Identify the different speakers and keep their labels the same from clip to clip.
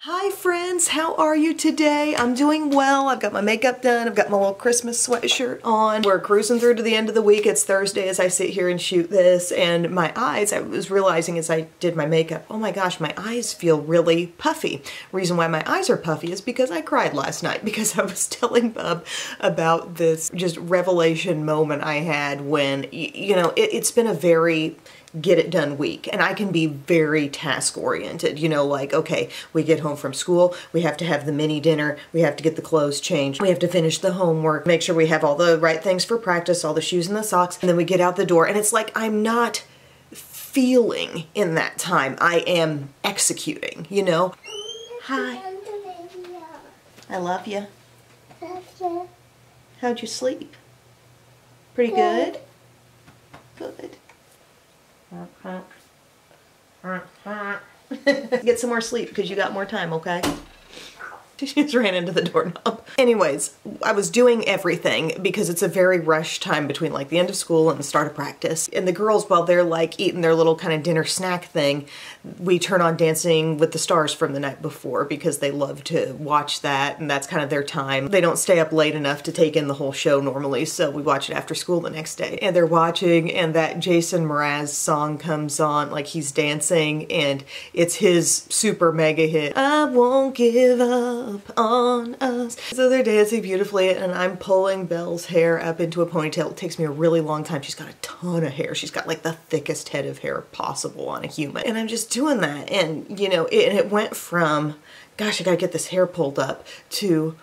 Speaker 1: Hi friends, how are you today? I'm doing well. I've got my makeup done. I've got my little Christmas sweatshirt on. We're cruising through to the end of the week. It's Thursday as I sit here and shoot this, and my eyes, I was realizing as I did my makeup, oh my gosh, my eyes feel really puffy. Reason why my eyes are puffy is because I cried last night because I was telling Bub about this just revelation moment I had when, you know, it's been a very get it done week, and I can be very task oriented, you know, like, okay, we get home from school, we have to have the mini dinner, we have to get the clothes changed, we have to finish the homework, make sure we have all the right things for practice, all the shoes and the socks, and then we get out the door, and it's like I'm not feeling in that time, I am executing, you know. Hi. I love you. How'd you sleep? Pretty good? Good. Get some more sleep because you got more time, okay? She just ran into the doorknob. Anyways, I was doing everything because it's a very rushed time between like the end of school and the start of practice. And the girls, while they're like eating their little kind of dinner snack thing, we turn on Dancing with the Stars from the night before because they love to watch that and that's kind of their time. They don't stay up late enough to take in the whole show normally, so we watch it after school the next day. And they're watching and that Jason Mraz song comes on, like he's dancing, and it's his super mega hit, I Won't Give Up on Us. So they're dancing beautifully and I'm pulling Belle's hair up into a ponytail. It takes me a really long time. She's got a ton of hair. She's got like the thickest head of hair possible on a human. And I'm just doing that, and you know, it went from, gosh, I gotta get this hair pulled up, to,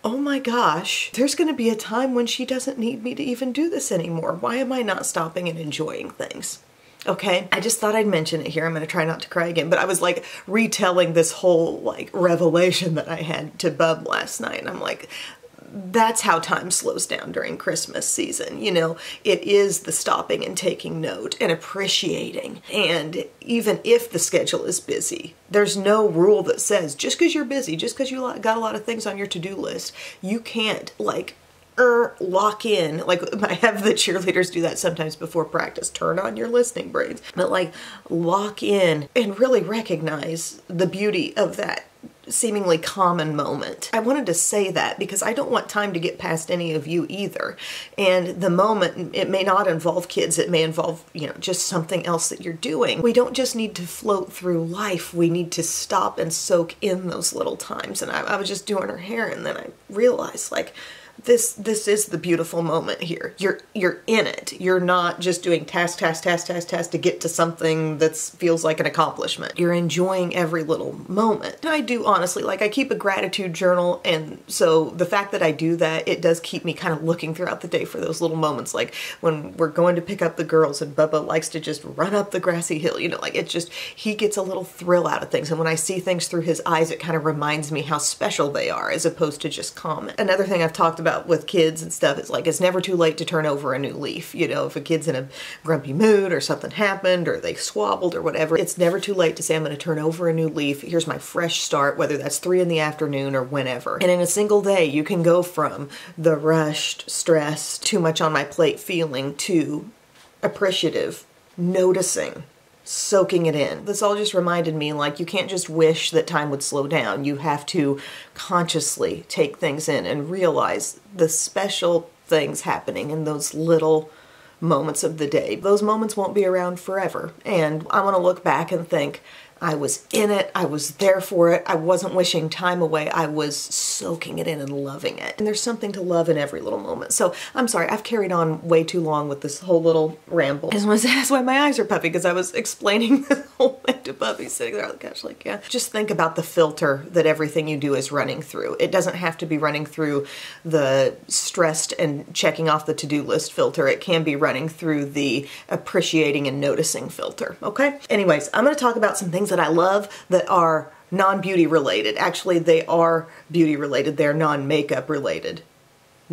Speaker 1: oh my gosh, there's gonna be a time when she doesn't need me to even do this anymore. Why am I not stopping and enjoying things? Okay, I just thought I'd mention it here. I'm gonna try not to cry again, but I was like retelling this whole like revelation that I had to Bub last night, and I'm like, that's how time slows down during Christmas season. You know, it is the stopping and taking note and appreciating. And even if the schedule is busy, there's no rule that says just because you're busy, just because you got a lot of things on your to-do list, you can't like lock in. Like I have the cheerleaders do that sometimes before practice, turn on your listening brains, but like lock in and really recognize the beauty of that seemingly common moment. I wanted to say that because I don't want time to get past any of you either. And the moment, it may not involve kids, it may involve, you know, just something else that you're doing. We don't just need to float through life, we need to stop and soak in those little times. And I was just doing her hair and then I realized like, this is the beautiful moment here. You're in it. You're not just doing task to get to something that feels like an accomplishment. You're enjoying every little moment. And I do honestly, like I keep a gratitude journal, and so the fact that I do that, it does keep me kind of looking throughout the day for those little moments, like when we're going to pick up the girls and Bubba likes to just run up the grassy hill, you know, like it's just, he gets a little thrill out of things, and when I see things through his eyes, it kind of reminds me how special they are as opposed to just common. Another thing I've talked about with kids and stuff is like, it's never too late to turn over a new leaf. You know, if a kid's in a grumpy mood or something happened or they squabbled or whatever, it's never too late to say, I'm going to turn over a new leaf. Here's my fresh start, whether that's 3 in the afternoon or whenever. And in a single day, you can go from the rushed, stressed, too much on my plate feeling to appreciative, noticing, soaking it in. This all just reminded me, like, you can't just wish that time would slow down. You have to consciously take things in and realize the special things happening in those little moments of the day. Those moments won't be around forever. And I want to look back and think, I was in it, I was there for it, I wasn't wishing time away, I was soaking it in and loving it. And there's something to love in every little moment. So I'm sorry, I've carried on way too long with this whole little ramble. That's why my eyes are puffy, because I was explaining this whole thing to Bubby sitting there on the couch like, yeah. Just think about the filter that everything you do is running through. It doesn't have to be running through the stressed and checking off the to-do list filter. It can be running through the appreciating and noticing filter, okay? Anyways, I'm gonna talk about some things that I love that are non-beauty related. Actually, they are beauty related. They're non-makeup related.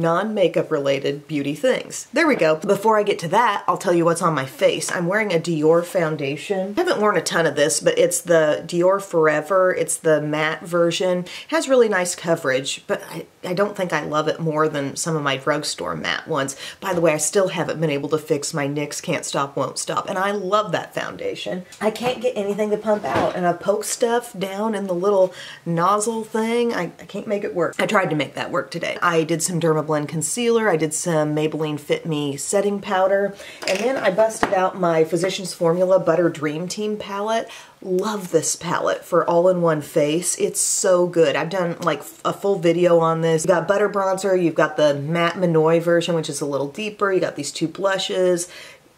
Speaker 1: non-makeup related beauty things. There we go. Before I get to that, I'll tell you what's on my face. I'm wearing a Dyer foundation. I haven't worn a ton of this, but it's the Dyer Forever. It's the matte version. It has really nice coverage, but I don't think I love it more than some of my drugstore matte ones. By the way, I still haven't been able to fix my NYX Can't Stop Won't Stop, and I love that foundation. I can't get anything to pump out, and I poke stuff down in the little nozzle thing. I can't make it work. I tried to make that work today. I did some Dermablend concealer, I did some Maybelline Fit Me setting powder, and then I busted out my Physicians Formula Butter Dream Team palette. Love this palette for all-in-one face. It's so good. I've done like a full video on this. You got butter bronzer, you've got the matte Minoy version, which is a little deeper. You got these two blushes,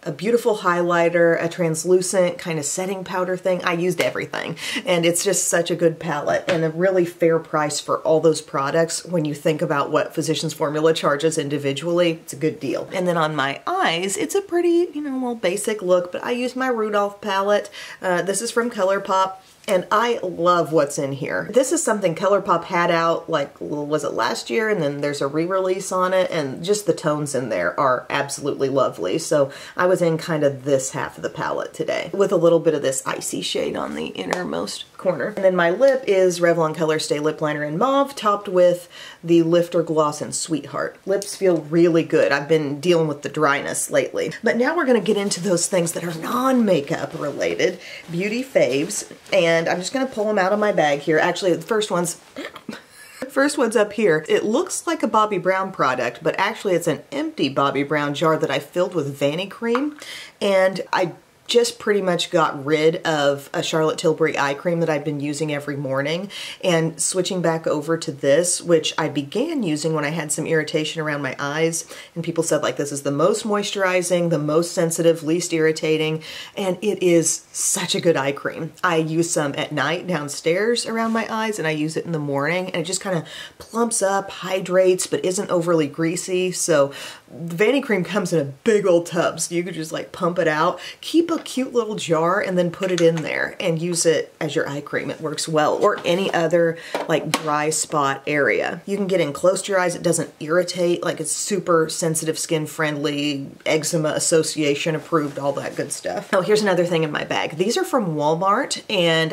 Speaker 1: a beautiful highlighter, a translucent kind of setting powder thing. I used everything, and it's just such a good palette and a really fair price for all those products. When you think about what Physicians Formula charges individually, it's a good deal. And then on my eyes, it's a pretty, you know, little basic look, but I used my Rudolph palette. This is from ColourPop. And I love what's in here. This is something ColourPop had out, like, was it last year? And then there's a re-release on it, and just the tones in there are absolutely lovely. So I was in kind of this half of the palette today, with a little bit of this icy shade on the innermost corner. And then my lip is Revlon Color Stay Lip Liner in Mauve, topped with the Lifter Gloss in Sweetheart. Lips feel really good. I've been dealing with the dryness lately. But now we're gonna get into those things that are non-makeup related, beauty faves, and I'm just gonna pull them out of my bag here. Actually, the first one's up here. It looks like a Bobbi Brown product, but actually it's an empty Bobbi Brown jar that I filled with Vanny Cream, and I just pretty much got rid of a Charlotte Tilbury eye cream that I've been using every morning and switching back over to this, which I began using when I had some irritation around my eyes, and people said like this is the most moisturizing, the most sensitive, least irritating, and it is such a good eye cream. I use some at night downstairs around my eyes, and I use it in the morning, and it just kind of plumps up, hydrates, but isn't overly greasy. So Vanny Cream comes in a big old tub, so you could just like pump it out, keep a cute little jar, and then put it in there and use it as your eye cream. It works well, or any other like dry spot area. You can get in close to your eyes. It doesn't irritate, like it's super sensitive skin friendly, eczema association approved, all that good stuff. Oh, here's another thing in my bag. These are from Walmart, and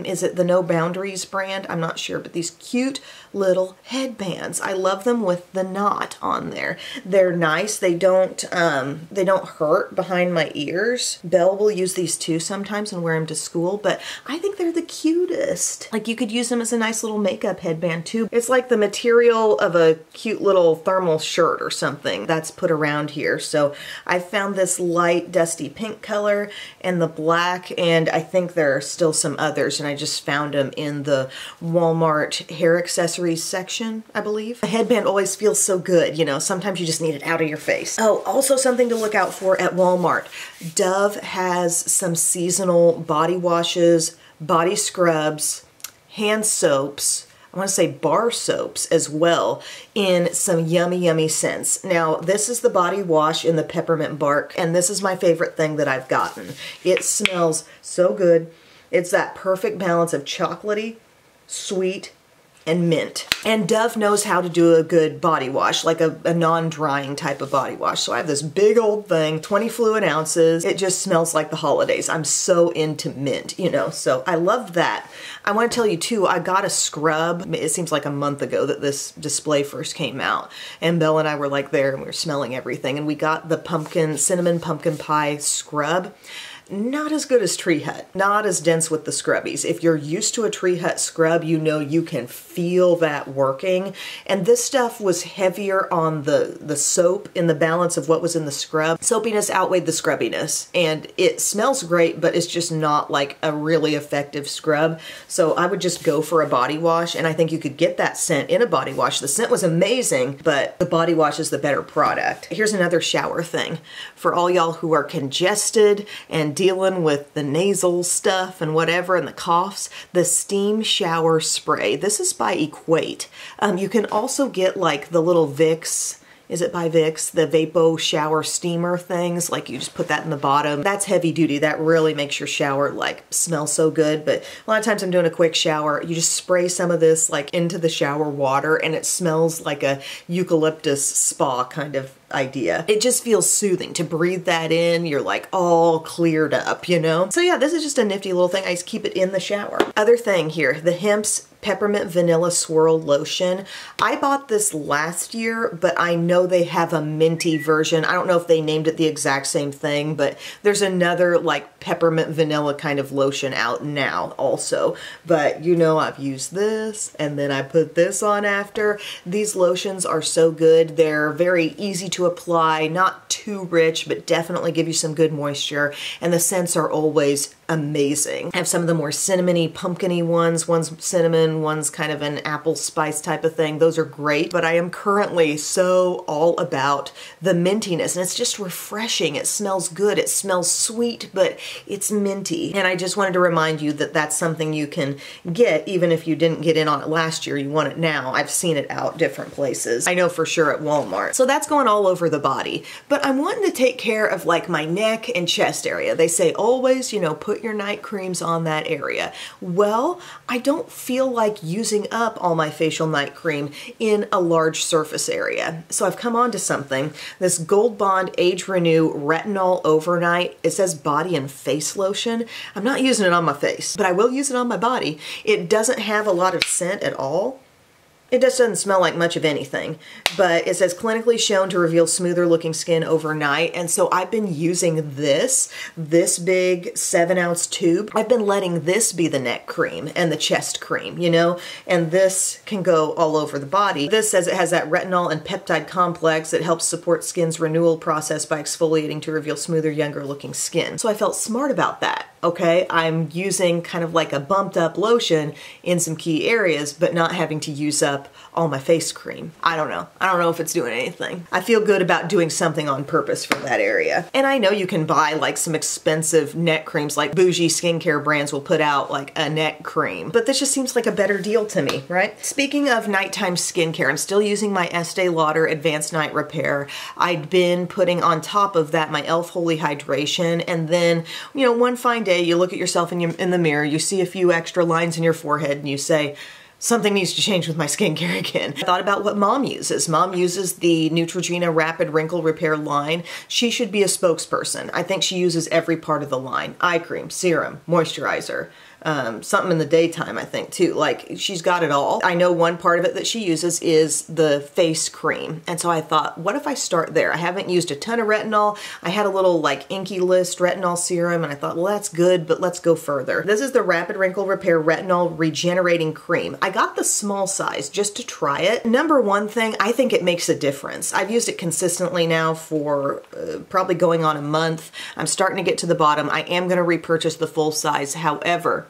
Speaker 1: is it the No Boundaries brand? I'm not sure, but these cute little headbands. I love them with the knot on there. They're nice. They don't hurt behind my ears. Belle will use these too sometimes and wear them to school, but I think they're the cutest. Like you could use them as a nice little makeup headband too. It's like the material of a cute little thermal shirt or something that's put around here. So I found this light dusty pink color and the black, and I think there are still some others, and I just found them in the Walmart hair accessories section, I believe. A headband always feels so good, you know, sometimes you just need it out of your face. Oh, also something to look out for at Walmart. Dove has some seasonal body washes, body scrubs, hand soaps, I want to say bar soaps as well, in some yummy, yummy scents. Now, this is the body wash in the peppermint bark, and this is my favorite thing that I've gotten. It smells so good. It's that perfect balance of chocolatey, sweet, and mint. And Dove knows how to do a good body wash, like a non-drying type of body wash. So I have this big old thing, 20 fluid ounces. It just smells like the holidays. I'm so into mint, you know, so I love that. I want to tell you too, I got a scrub. It seems like a month ago that this display first came out, and Belle and I were like there and we were smelling everything, and we got the cinnamon pumpkin pie scrub. Not as good as Tree Hut, not as dense with the scrubbies. If you're used to a Tree Hut scrub, you know you can feel that working. And this stuff was heavier on the soap in the balance of what was in the scrub. Soapiness outweighed the scrubbiness, and it smells great, but it's just not like a really effective scrub. So I would just go for a body wash, and I think you could get that scent in a body wash. The scent was amazing, but the body wash is the better product. Here's another shower thing. For all y'all who are congested and dealing with the nasal stuff and whatever and the coughs, the steam shower spray. This is by Equate. You can also get like the little Vicks, is it by Vicks? The Vapo shower steamer things, like you just put that in the bottom. That's heavy duty. That really makes your shower like smell so good. But a lot of times I'm doing a quick shower, you just spray some of this like into the shower water and it smells like a eucalyptus spa kind of idea. It just feels soothing to breathe that in. You're like all cleared up, you know? So yeah, this is just a nifty little thing. I just keep it in the shower. Other thing here, the Hemp's Peppermint Vanilla Swirl Lotion. I bought this last year, but I know they have a minty version. I don't know if they named it the exact same thing, but there's another like peppermint vanilla kind of lotion out now also. But you know, I've used this and then I put this on after. These lotions are so good. They're very easy to apply, not too rich, but definitely give you some good moisture. And the scents are always amazing. I have some of the more cinnamony, pumpkin-y ones. One's cinnamon, one's kind of an apple spice type of thing. Those are great, but I am currently so all about the mintiness, and it's just refreshing. It smells good. It smells sweet, but it's minty. And I just wanted to remind you that that's something you can get even if you didn't get in on it last year. You want it now. I've seen it out different places. I know for sure at Walmart. So that's going all over the body. But I'm wanting to take care of like my neck and chest area. They say always, you know, put your night creams on that area. Well, I don't feel like using up all my facial night cream in a large surface area. So I've come on to something, this Gold Bond Age Renew Retinol Overnight. It says body and face lotion. I'm not using it on my face, but I will use it on my body. It doesn't have a lot of scent at all. It just doesn't smell like much of anything, but it says clinically shown to reveal smoother looking skin overnight. And so I've been using this big 7-ounce tube. I've been letting this be the neck cream and the chest cream, you know, and this can go all over the body. This says it has that retinol and peptide complex that helps support skin's renewal process by exfoliating to reveal smoother, younger looking skin. So I felt smart about that. Okay, I'm using kind of like a bumped up lotion in some key areas, but not having to use up all my face cream. I don't know. I don't know if it's doing anything. I feel good about doing something on purpose for that area. And I know you can buy like some expensive neck creams, like bougie skincare brands will put out like a neck cream, but this just seems like a better deal to me, right? Speaking of nighttime skincare, I'm still using my Estee Lauder Advanced Night Repair. I'd been putting on top of that my e.l.f. Holy Hydration, and then, you know, one fine day you look at yourself in the mirror, you see a few extra lines in your forehead, and you say, something needs to change with my skincare again. I thought about what Mom uses. Mom uses the Neutrogena Rapid Wrinkle Repair line. She should be a spokesperson. I think she uses every part of the line. Eye cream, serum, moisturizer, something in the daytime, I think too. Like, she's got it all. I know one part of it that she uses is the face cream. And so I thought, what if I start there? I haven't used a ton of retinol. I had a little like Inky List retinol serum and I thought, well, that's good, but let's go further. This is the Rapid Wrinkle Repair Retinol Regenerating Cream. I got the small size just to try it. Number one thing, I think it makes a difference. I've used it consistently now for probably going on a month. I'm starting to get to the bottom. I am going to repurchase the full size. However,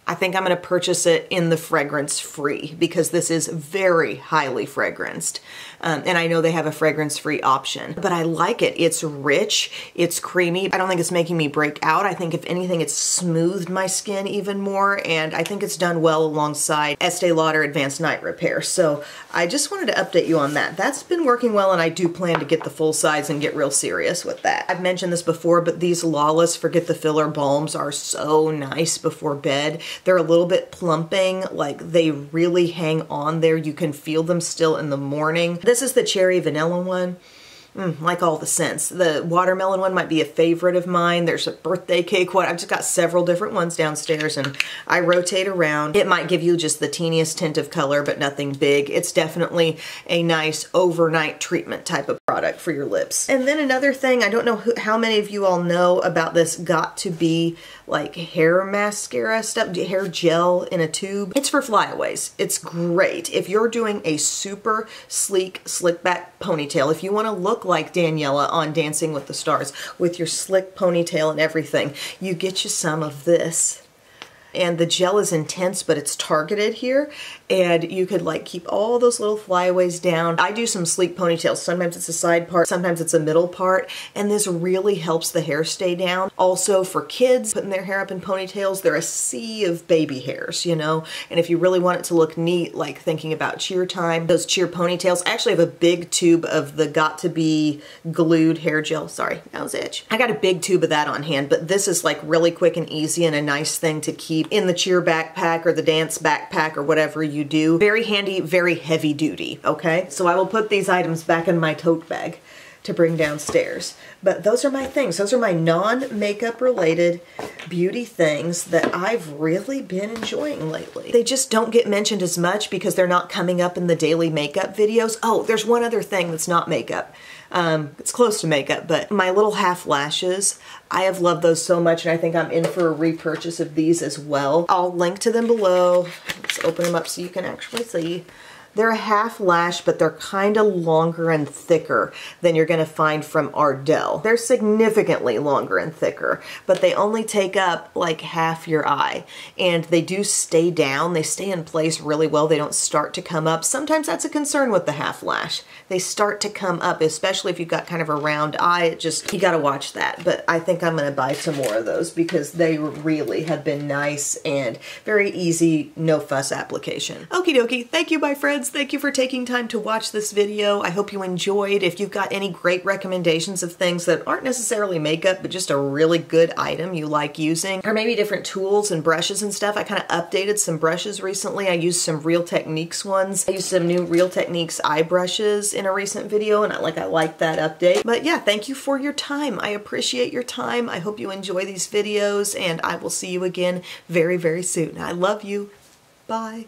Speaker 1: I think I'm going to purchase it in the fragrance free because this is very highly fragranced. And I know they have a fragrance free option, but I like it. It's rich, it's creamy. I don't think it's making me break out. I think if anything, it's smoothed my skin even more. And I think it's done well alongside Estee Lauder Advanced Night Repair. So I just wanted to update you on that. That's been working well, and I do plan to get the full size and get real serious with that. I've mentioned this before, but these Lawless Forget the Filler balms are so nice before bed. They're a little bit plumping, like they really hang on there. You can feel them still in the morning. This is the cherry vanilla one. Like all the scents. The watermelon one might be a favorite of mine. There's a birthday cake one. I've just got several different ones downstairs and I rotate around. It might give you just the teeniest tint of color, but nothing big. It's definitely a nice overnight treatment type of product for your lips. And then another thing, I don't know how many of you all know about this Got to Be like hair mascara stuff, hair gel in a tube. It's for flyaways. It's great. If you're doing a super sleek, slick back ponytail, if you want to look like Daniela on Dancing with the Stars with your slick ponytail and everything, you get you some of this. and the gel is intense, but it's targeted here, and you could like keep all those little flyaways down. I do some sleek ponytails. Sometimes it's a side part, sometimes it's a middle part, and this really helps the hair stay down. Also for kids putting their hair up in ponytails, they're a sea of baby hairs, you know, and if you really want it to look neat, like thinking about cheer time, those cheer ponytails. I actually have a big tube of the Got to Be glued hair gel. Sorry, that was itch. I got a big tube of that on hand, but this is like really quick and easy and a nice thing to keep in the cheer backpack or the dance backpack or whatever you do. Very handy, very heavy duty, okay? So I will put these items back in my tote bag to bring downstairs. But those are my things. Those are my non-makeup related beauty things that I've really been enjoying lately. They just don't get mentioned as much because they're not coming up in the daily makeup videos. Oh, there's one other thing that's not makeup. It's close to makeup, but my little half lashes, I have loved those so much, and I think I'm in for a repurchase of these as well. I'll link to them below. Let's open them up so you can actually see. They're a half lash, but they're kind of longer and thicker than you're going to find from Ardell. They're significantly longer and thicker, but they only take up like half your eye, and they do stay down. They stay in place really well. They don't start to come up. Sometimes that's a concern with the half lash. They start to come up, especially if you've got kind of a round eye. It just, you got to watch that. But I think I'm going to buy some more of those because they really have been nice and very easy, no fuss application. Okie dokie. Thank you, my friends. Thank you for taking time to watch this video. I hope you enjoyed. If you've got any great recommendations of things that aren't necessarily makeup, but just a really good item you like using, or maybe different tools and brushes and stuff. I kind of updated some brushes recently. I used some Real Techniques ones. I used some new Real Techniques eye brushes in a recent video, and I like that update. But yeah, thank you for your time. I appreciate your time. I hope you enjoy these videos, and I will see you again very, very soon. I love you. Bye.